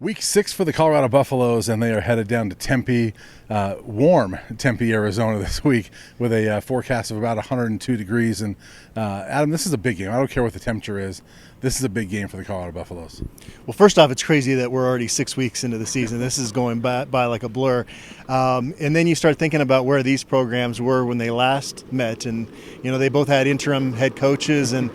Week 6 for the Colorado Buffaloes, and they are headed down to Tempe, warm Tempe, Arizona this week with a forecast of about 102 degrees. And Adam, this is a big game. I don't care what the temperature is. This is a big game for the Colorado Buffaloes. Well, first off, it's crazy that we're already 6 weeks into the season. This is going by like a blur. And then you start thinking about where these programs were when they last met. And, they both had interim head coaches, and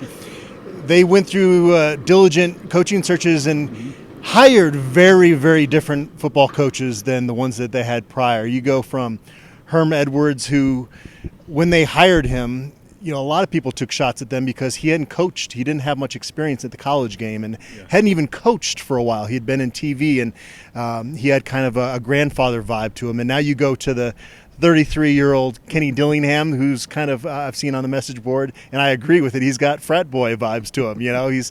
they went through diligent coaching searches and hired very, very different football coaches than the ones that they had prior. You go from Herm Edwards, who, when they hired him, a lot of people took shots at them because he hadn't coached. He didn't have much experience at the college game and hadn't even coached for a while. He had been in TV, and he had kind of a grandfather vibe to him. And now you go to the 33-year-old Kenny Dillingham, who's kind of I've seen on the message board, and I agree with it. He's got frat boy vibes to him.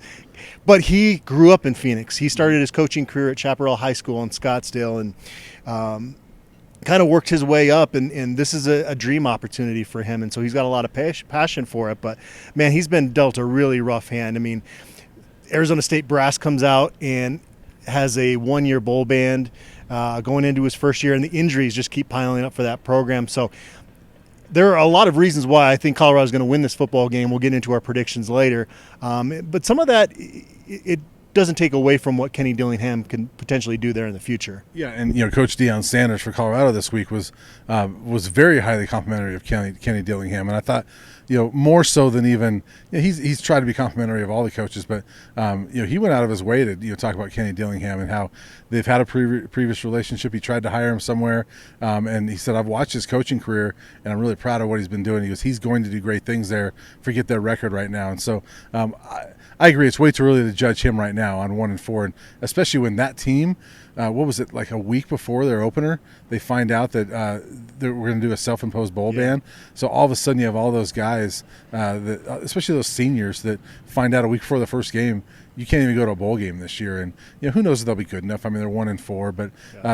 But he grew up in Phoenix. He started his coaching career at Chaparral High School in Scottsdale, and kind of worked his way up. And this is a dream opportunity for him. And so he's got a lot of passion for it. But man, he's been dealt a really rough hand. I mean, Arizona State brass comes out and has a one-year bowl ban going into his first year, and the injuries just keep piling up for that program. So there are a lot of reasons why I think Colorado's going to win this football game. We'll get into our predictions later. But some of that, it doesn't take away from what Kenny Dillingham can potentially do there in the future. Yeah, and Coach Deion Sanders for Colorado this week was very highly complimentary of Kenny Dillingham, and I thought more so than even he's tried to be complimentary of all the coaches, but he went out of his way to talk about Kenny Dillingham and how they've had a previous relationship. He tried to hire him somewhere, and he said, "I've watched his coaching career, and I'm really proud of what he's been doing." He goes, "He's going to do great things there. Forget their record right now." And so I agree. It's way too early to judge him right now on 1-4, and especially when that team, what was it, like a week before their opener, they find out that we're going to do a self-imposed bowl ban. So all of a sudden you have all those guys, especially those seniors, that find out a week before the first game you can't even go to a bowl game this year. And who knows if they'll be good enough. I mean, they're 1-4, but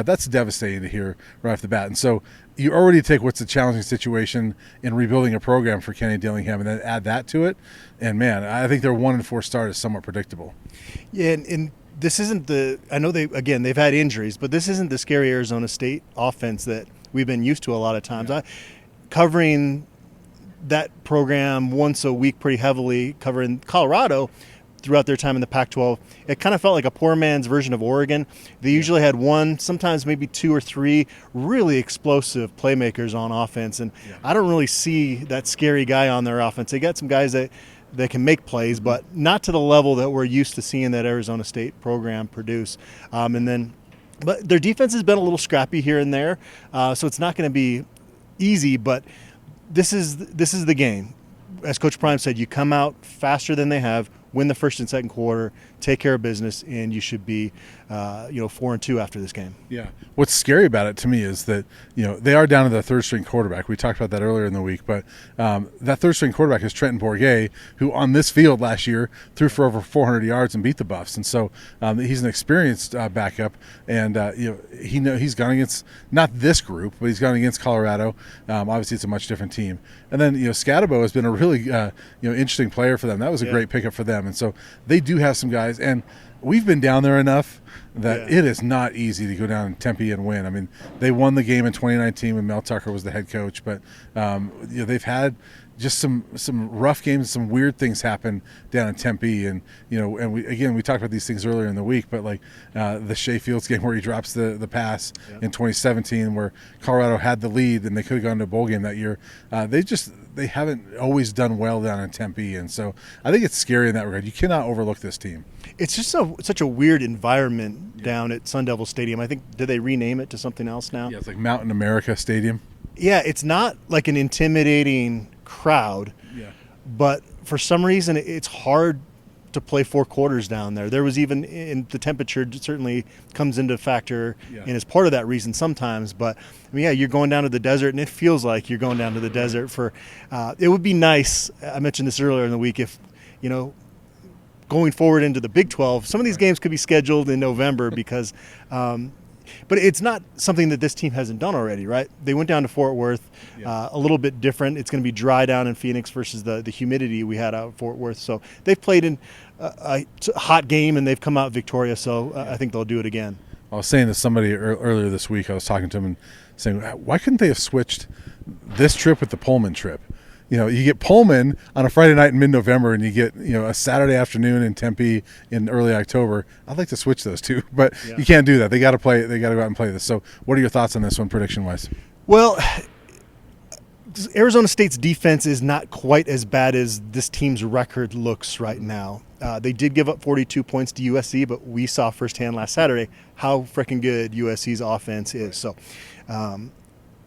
that's devastating to hear right off the bat. And so you already take what's a challenging situation in rebuilding a program for Kenny Dillingham and then add that to it. And man, I think their 1-4 start is somewhat predictable. Yeah, and this isn't I know they've had injuries, but this isn't the scary Arizona State offense that we've been used to a lot of times. Covering that program once a week pretty heavily, covering Colorado throughout their time in the Pac-12, it kind of felt like a poor man's version of Oregon. They usually had one, sometimes maybe two or three really explosive playmakers on offense, and I don't really see that scary guy on their offense. They got some guys that can make plays, but not to the level that we're used to seeing that Arizona State program produce. But their defense has been a little scrappy here and there, so it's not going to be easy. But this is the game. As Coach Prime said, you come out faster than they have, win the first and second quarter, take care of business, and you should be 4-2 after this game. Yeah. What's scary about it to me is that they are down to the third string quarterback. We talked about that earlier in the week, but that third string quarterback is Trenton Bourguet, who on this field last year threw for over 400 yards and beat the Buffs. And so he's an experienced backup, and he's gone against not this group, but he's gone against Colorado. Obviously, it's a much different team. And then Scatabo has been a really interesting player for them. That was a great pickup for them. And so they do have some guys, and we've been down there enough that it is not easy to go down in Tempe and win. I mean, they won the game in 2019 when Mel Tucker was the head coach, but they've had just some rough games, some weird things happen down in Tempe, and we talked about these things earlier in the week, but like the Shea Fields game where he drops the pass in 2017, where Colorado had the lead and they could have gone to a bowl game that year. They haven't always done well down in Tempe, and so I think it's scary in that regard. You cannot overlook this team. It's just such a weird environment down at Sun Devil Stadium. I think, did they rename it to something else now? Yeah, it's like Mountain America Stadium. Yeah, it's not like an intimidating crowd, but for some reason it's hard to play four quarters down there. There was even in the temperature certainly comes into factor and is part of that reason sometimes. But I mean, you're going down to the desert, and it feels like you're going down to the desert for. It would be nice. I mentioned this earlier in the week. If going forward into the Big 12, some of these games could be scheduled in November because. But it's not something that this team hasn't done already, right? They went down to Fort Worth, a little bit different. It's going to be dry down in Phoenix versus the humidity we had out at Fort Worth. So they've played in a hot game, and they've come out victorious. So I think they'll do it again. I was saying to somebody earlier this week, I was talking to him and saying, why couldn't they have switched this trip with the Pullman trip? You get Pullman on a Friday night in mid-November, and you get a Saturday afternoon in Tempe in early October. I'd like to switch those two, but you can't do that. They got to play. They got to go out and play this. So, what are your thoughts on this one, prediction-wise? Well, Arizona State's defense is not quite as bad as this team's record looks right now. They did give up 42 points to USC, but we saw firsthand last Saturday how freaking good USC's offense is. So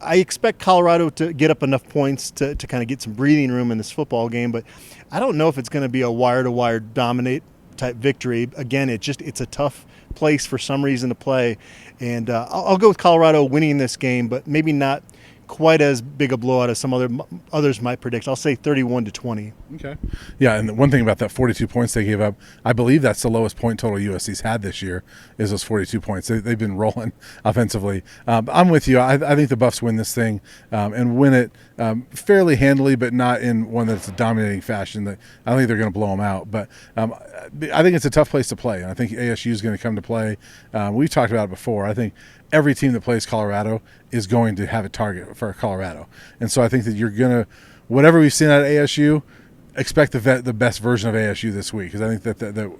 I expect Colorado to get up enough points to kind of get some breathing room in this football game, but I don't know if it's going to be a wire-to-wire dominate type victory. Again, it's a tough place for some reason to play, and I'll go with Colorado winning this game, but maybe not quite as big a blowout as some others might predict. I'll say 31-20. Okay. Yeah, and the one thing about that 42 points they gave up, I believe that's the lowest point total USC's had this year, is those 42 points. They've been rolling offensively. I'm with you. I think the Buffs win this thing and win it fairly handily, but not in one that's a dominating fashion. I don't think they're going to blow them out, but I think it's a tough place to play, and I think ASU is going to come to play. We've talked about it before. I think every team that plays Colorado is going to have a target for Colorado. And so I think that you're going to, whatever we've seen out of ASU, expect the best version of ASU this week, because I think that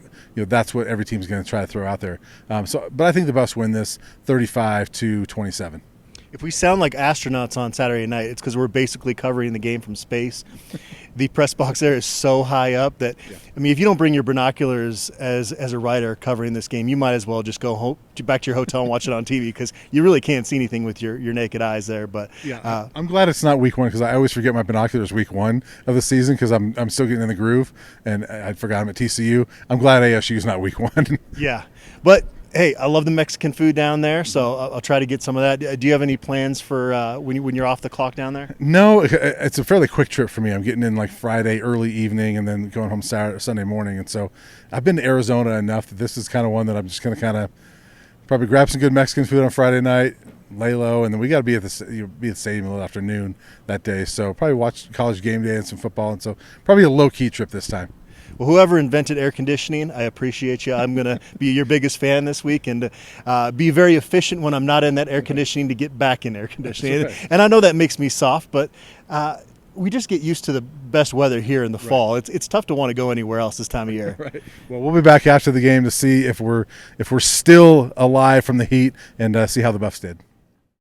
that's what every team's going to try to throw out there. But I think the Buffs win this 35-27. If we sound like astronauts on Saturday night, it's because we're basically covering the game from space. The press box there is so high up that, I mean, if you don't bring your binoculars as a writer covering this game, you might as well just go home, back to your hotel and watch it on TV, because you really can't see anything with your naked eyes there. But I'm glad it's not week one, because I always forget my binoculars week one of the season, because I'm still getting in the groove, and I forgot I'm at TCU. I'm glad ASU is not week one. Yeah, but hey, I love the Mexican food down there, so I'll try to get some of that. Do you have any plans for when you're off the clock down there? No, it's a fairly quick trip for me. I'm getting in like Friday early evening and then going home Sunday morning. And so I've been to Arizona enough that this is kind of one that I'm just going to kind of probably grab some good Mexican food on Friday night, lay low, and then we got to be at the stadium in the afternoon that day. So probably watch College game day and some football. And so probably a low-key trip this time. Well, whoever invented air conditioning, I appreciate you. I'm going to be your biggest fan this week and be very efficient when I'm not in that air conditioning to get back in air conditioning. Right. And I know that makes me soft, but we just get used to the best weather here in the fall. It's tough to want to go anywhere else this time of year. Right. Well, we'll be back after the game to see if we're still alive from the heat and see how the Buffs did.